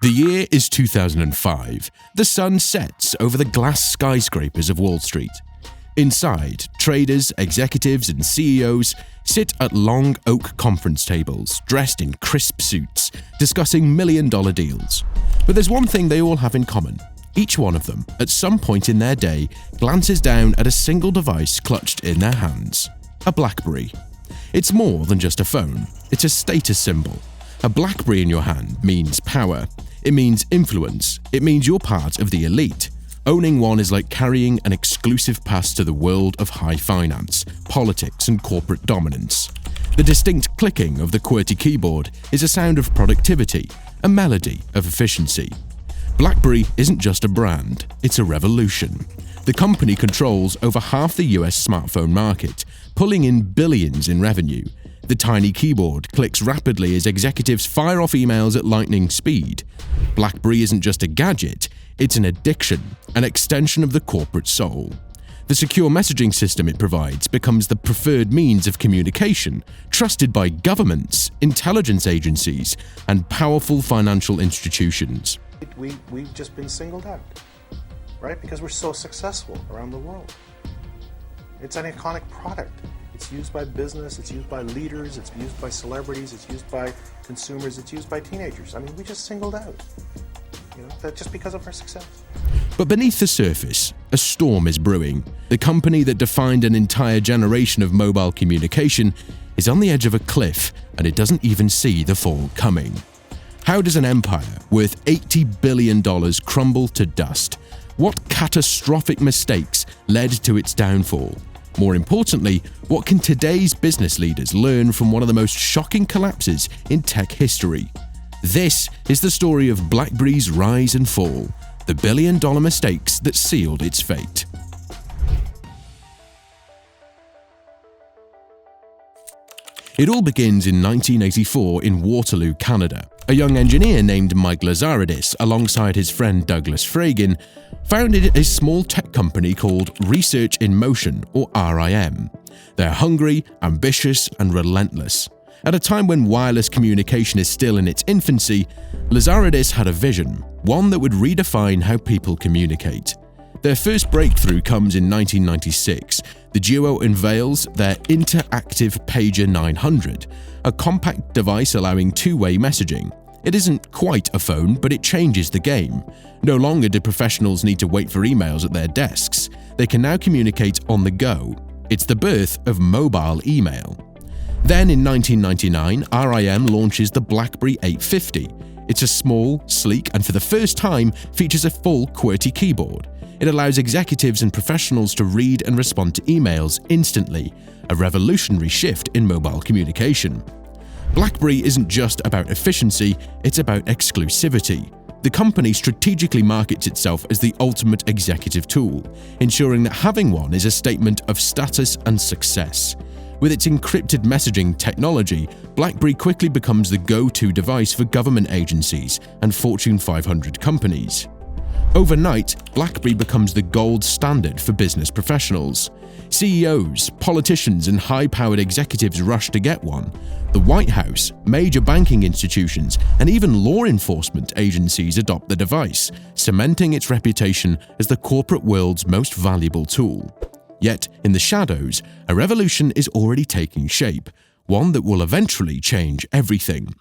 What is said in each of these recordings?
The year is 2005. The sun sets over the glass skyscrapers of Wall Street. Inside, traders, executives, and CEOs sit at long oak conference tables, dressed in crisp suits, discussing million-dollar deals. But there's one thing they all have in common. Each one of them, at some point in their day, glances down at a single device clutched in their hands: a BlackBerry. It's more than just a phone. It's a status symbol. A BlackBerry in your hand means power. It means influence. It means you're part of the elite. Owning one is like carrying an exclusive pass to the world of high finance, politics, and corporate dominance. The distinct clicking of the QWERTY keyboard is a sound of productivity, a melody of efficiency. BlackBerry isn't just a brand, it's a revolution. The company controls over half the US smartphone market, pulling in billions in revenue. The tiny keyboard clicks rapidly as executives fire off emails at lightning speed. BlackBerry isn't just a gadget, it's an addiction, an extension of the corporate soul. The secure messaging system it provides becomes the preferred means of communication, trusted by governments, intelligence agencies, and powerful financial institutions. We've just been singled out, right? Because we're so successful around the world. It's an iconic product. It's used by business, it's used by leaders, it's used by celebrities, it's used by consumers, it's used by teenagers. I mean, we just singled out, that just because of our success. But beneath the surface, a storm is brewing. The company that defined an entire generation of mobile communication is on the edge of a cliff, and it doesn't even see the fall coming. How does an empire worth $80 billion crumble to dust? What catastrophic mistakes led to its downfall? More importantly, what can today's business leaders learn from one of the most shocking collapses in tech history? This is the story of BlackBerry's rise and fall, the billion-dollar mistakes that sealed its fate. It all begins in 1984 in Waterloo, Canada. A young engineer named Mike Lazaridis, alongside his friend Douglas Fragin, founded a small tech company called Research in Motion, or RIM. They're hungry, ambitious, and relentless. At a time when wireless communication is still in its infancy, Lazaridis had a vision, one that would redefine how people communicate. Their first breakthrough comes in 1996. The duo unveils their interactive Pager 900, a compact device allowing two-way messaging. It isn't quite a phone, but it changes the game. No longer do professionals need to wait for emails at their desks. They can now communicate on the go. It's the birth of mobile email. Then in 1999, RIM launches the BlackBerry 850. It's a small, sleek, and for the first time features a full QWERTY keyboard. It allows executives and professionals to read and respond to emails instantly, a revolutionary shift in mobile communication. BlackBerry isn't just about efficiency, it's about exclusivity. The company strategically markets itself as the ultimate executive tool, ensuring that having one is a statement of status and success. With its encrypted messaging technology, BlackBerry quickly becomes the go-to device for government agencies and Fortune 500 companies. Overnight, BlackBerry becomes the gold standard for business professionals. CEOs, politicians, and high-powered executives rush to get one. The White House, major banking institutions, and even law enforcement agencies adopt the device, cementing its reputation as the corporate world's most valuable tool. Yet, in the shadows, a revolution is already taking shape, one that will eventually change everything.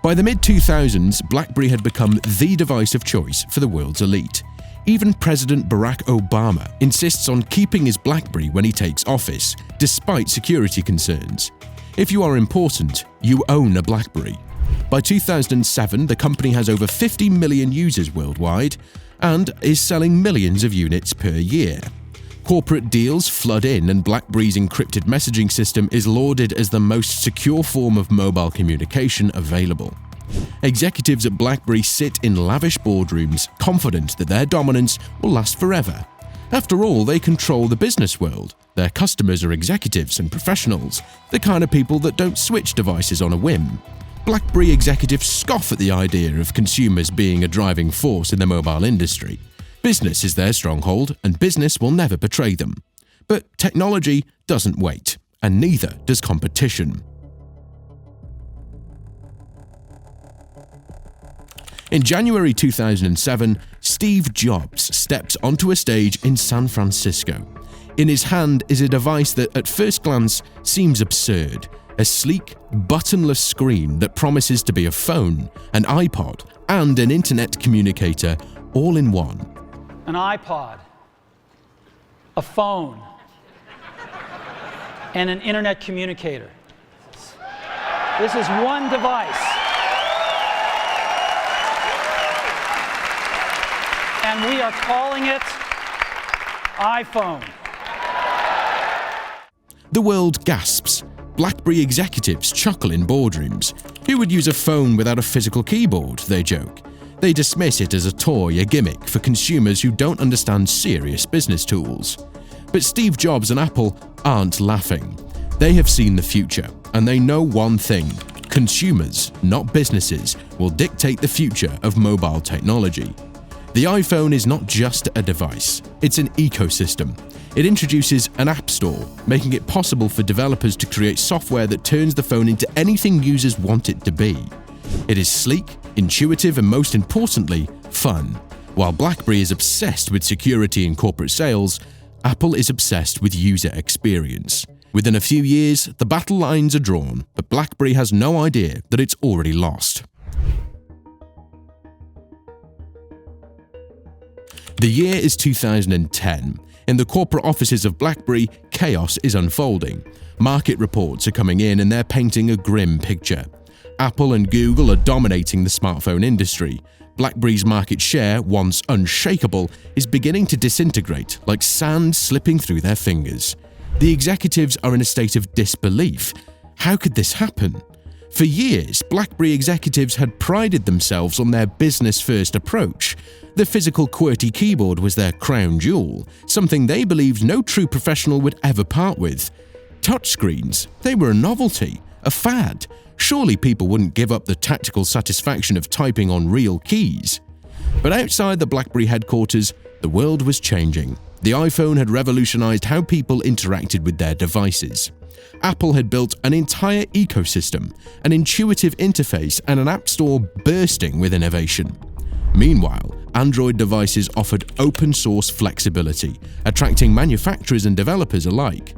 By the mid-2000s, BlackBerry had become the device of choice for the world's elite. Even President Barack Obama insists on keeping his BlackBerry when he takes office, despite security concerns. If you are important, you own a BlackBerry. By 2007, the company has over 50 million users worldwide and is selling millions of units per year. Corporate deals flood in, and BlackBerry's encrypted messaging system is lauded as the most secure form of mobile communication available. Executives at BlackBerry sit in lavish boardrooms, confident that their dominance will last forever. After all, they control the business world. Their customers are executives and professionals, the kind of people that don't switch devices on a whim. BlackBerry executives scoff at the idea of consumers being a driving force in the mobile industry. Business is their stronghold, and business will never betray them. But technology doesn't wait, and neither does competition. In January 2007, Steve Jobs steps onto a stage in San Francisco. In his hand is a device that at first glance seems absurd, a sleek, buttonless screen that promises to be a phone, an iPod, and an internet communicator all in one. An iPod, a phone, and an internet communicator. This is one device. And we are calling it iPhone. The world gasps. BlackBerry executives chuckle in boardrooms. Who would use a phone without a physical keyboard, they joke. They dismiss it as a toy, a gimmick for consumers who don't understand serious business tools. But Steve Jobs and Apple aren't laughing. They have seen the future, and they know one thing: consumers, not businesses, will dictate the future of mobile technology. The iPhone is not just a device, it's an ecosystem. It introduces an app store, making it possible for developers to create software that turns the phone into anything users want it to be. It is sleek, intuitive, and most importantly, fun. While BlackBerry is obsessed with security and corporate sales, Apple is obsessed with user experience. Within a few years, the battle lines are drawn, but BlackBerry has no idea that it's already lost. The year is 2010. In the corporate offices of BlackBerry, chaos is unfolding. Market reports are coming in and they're painting a grim picture. Apple and Google are dominating the smartphone industry. BlackBerry's market share, once unshakable, is beginning to disintegrate like sand slipping through their fingers. The executives are in a state of disbelief. How could this happen? For years, BlackBerry executives had prided themselves on their business-first approach. The physical QWERTY keyboard was their crown jewel, something they believed no true professional would ever part with. Touchscreens, they were a novelty, a fad. Surely people wouldn't give up the tactical satisfaction of typing on real keys. But outside the BlackBerry headquarters, the world was changing. The iPhone had revolutionized how people interacted with their devices. Apple had built an entire ecosystem, an intuitive interface, and an app store bursting with innovation. Meanwhile, Android devices offered open-source flexibility, attracting manufacturers and developers alike.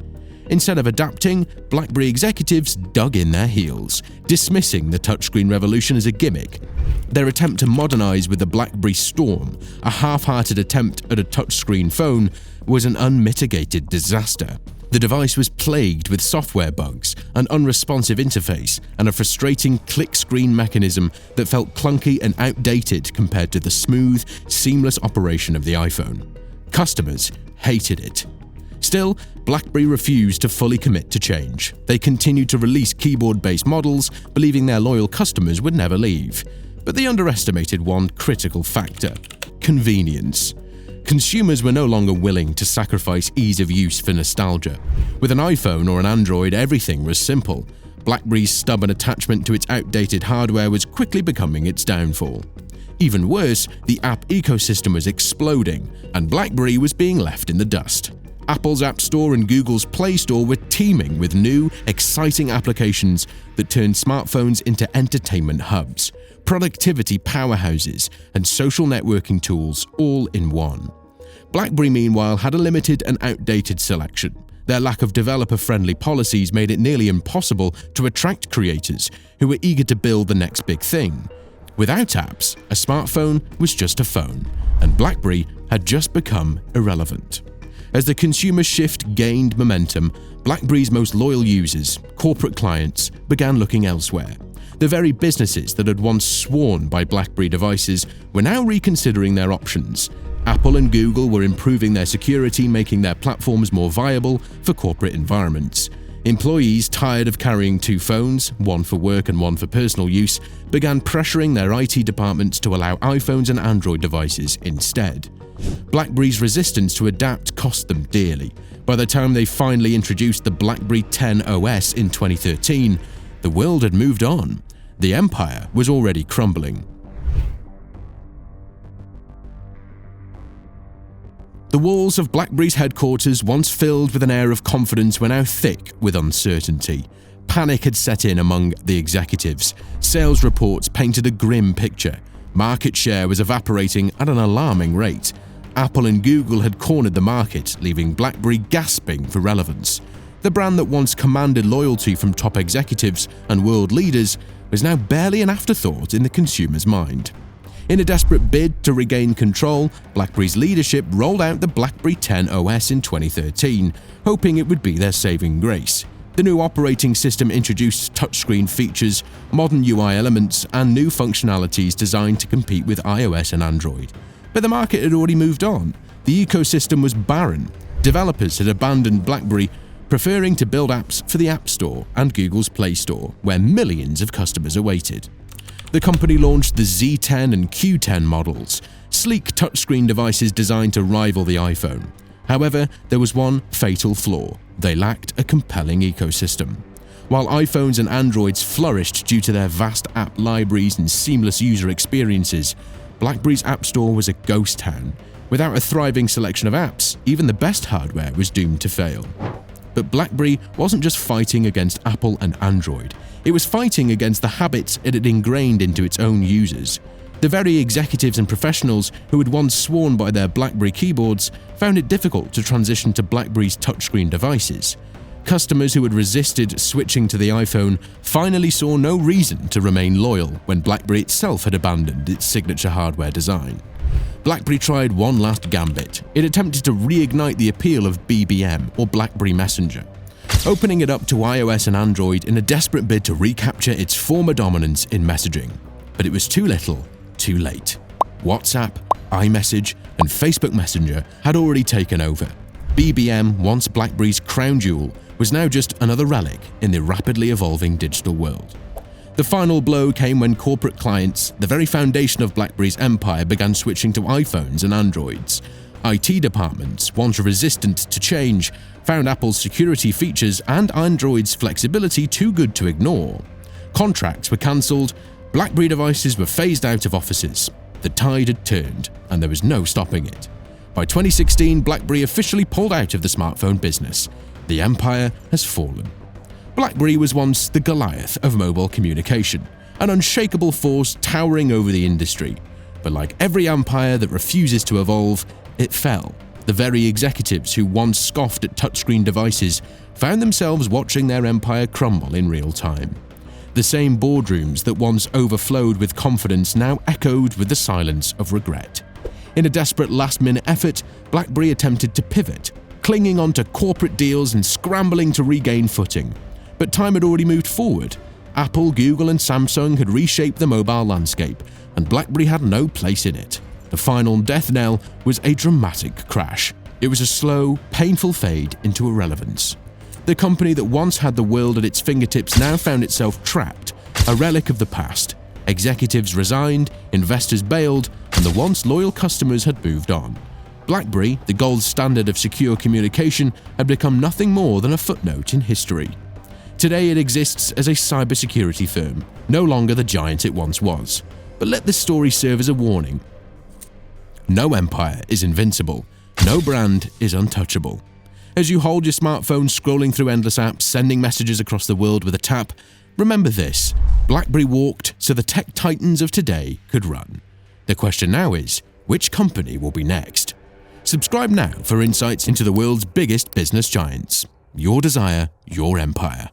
Instead of adapting, BlackBerry executives dug in their heels, dismissing the touchscreen revolution as a gimmick. Their attempt to modernize with the BlackBerry Storm, a half-hearted attempt at a touchscreen phone, was an unmitigated disaster. The device was plagued with software bugs, an unresponsive interface, and a frustrating click screen mechanism that felt clunky and outdated compared to the smooth, seamless operation of the iPhone. Customers hated it. Still, BlackBerry refused to fully commit to change. They continued to release keyboard-based models, believing their loyal customers would never leave. But they underestimated one critical factor: convenience. Consumers were no longer willing to sacrifice ease of use for nostalgia. With an iPhone or an Android, everything was simple. BlackBerry's stubborn attachment to its outdated hardware was quickly becoming its downfall. Even worse, the app ecosystem was exploding, and BlackBerry was being left in the dust. Apple's App Store and Google's Play Store were teeming with new, exciting applications that turned smartphones into entertainment hubs, productivity powerhouses, and social networking tools all in one. BlackBerry, meanwhile, had a limited and outdated selection. Their lack of developer-friendly policies made it nearly impossible to attract creators who were eager to build the next big thing. Without apps, a smartphone was just a phone, and BlackBerry had just become irrelevant. As the consumer shift gained momentum, BlackBerry's most loyal users, corporate clients, began looking elsewhere. The very businesses that had once sworn by BlackBerry devices were now reconsidering their options. Apple and Google were improving their security, making their platforms more viable for corporate environments. Employees, tired of carrying two phones, one for work and one for personal use, began pressuring their IT departments to allow iPhones and Android devices instead. BlackBerry's resistance to adapt cost them dearly. By the time they finally introduced the BlackBerry 10 OS in 2013, the world had moved on. The empire was already crumbling. The walls of BlackBerry's headquarters, once filled with an air of confidence, were now thick with uncertainty. Panic had set in among the executives. Sales reports painted a grim picture. Market share was evaporating at an alarming rate. Apple and Google had cornered the market, leaving BlackBerry gasping for relevance. The brand that once commanded loyalty from top executives and world leaders was now barely an afterthought in the consumer's mind. In a desperate bid to regain control, BlackBerry's leadership rolled out the BlackBerry 10 OS in 2013, hoping it would be their saving grace. The new operating system introduced touchscreen features, modern UI elements, and new functionalities designed to compete with iOS and Android. But the market had already moved on. The ecosystem was barren. Developers had abandoned BlackBerry, preferring to build apps for the App Store and Google's Play Store, where millions of customers awaited. The company launched the Z10 and Q10 models, sleek touchscreen devices designed to rival the iPhone. However, there was one fatal flaw: they lacked a compelling ecosystem. While iPhones and Androids flourished due to their vast app libraries and seamless user experiences, BlackBerry's App Store was a ghost town. Without a thriving selection of apps, even the best hardware was doomed to fail. But BlackBerry wasn't just fighting against Apple and Android. It was fighting against the habits it had ingrained into its own users. The very executives and professionals who had once sworn by their BlackBerry keyboards found it difficult to transition to BlackBerry's touchscreen devices. Customers who had resisted switching to the iPhone finally saw no reason to remain loyal when BlackBerry itself had abandoned its signature hardware design. BlackBerry tried one last gambit. It attempted to reignite the appeal of BBM, or BlackBerry Messenger, opening it up to iOS and Android in a desperate bid to recapture its former dominance in messaging. But it was too little, too late. WhatsApp, iMessage, and Facebook Messenger had already taken over. BBM, once BlackBerry's crown jewel, was now just another relic in the rapidly evolving digital world. The final blow came when corporate clients, the very foundation of BlackBerry's empire, began switching to iPhones and Androids. IT departments, once resistant to change, found Apple's security features and Android's flexibility too good to ignore. Contracts were cancelled, BlackBerry devices were phased out of offices. The tide had turned, and there was no stopping it. By 2016, BlackBerry officially pulled out of the smartphone business. The empire has fallen. BlackBerry was once the Goliath of mobile communication, an unshakable force towering over the industry. But like every empire that refuses to evolve, it fell. The very executives who once scoffed at touchscreen devices found themselves watching their empire crumble in real time. The same boardrooms that once overflowed with confidence now echoed with the silence of regret. In a desperate last-minute effort, BlackBerry attempted to pivot, clinging onto corporate deals and scrambling to regain footing. But time had already moved forward. Apple, Google, and Samsung had reshaped the mobile landscape, and BlackBerry had no place in it. The final death knell was a dramatic crash. It was a slow, painful fade into irrelevance. The company that once had the world at its fingertips now found itself trapped, a relic of the past. Executives resigned, investors bailed, and the once loyal customers had moved on. BlackBerry, the gold standard of secure communication, had become nothing more than a footnote in history. Today it exists as a cybersecurity firm, no longer the giant it once was. But let this story serve as a warning. No empire is invincible. No brand is untouchable. As you hold your smartphone scrolling through endless apps, sending messages across the world with a tap, remember this: BlackBerry walked so the tech titans of today could run. The question now is, which company will be next? Subscribe now for insights into the world's biggest business giants. Your desire, your empire.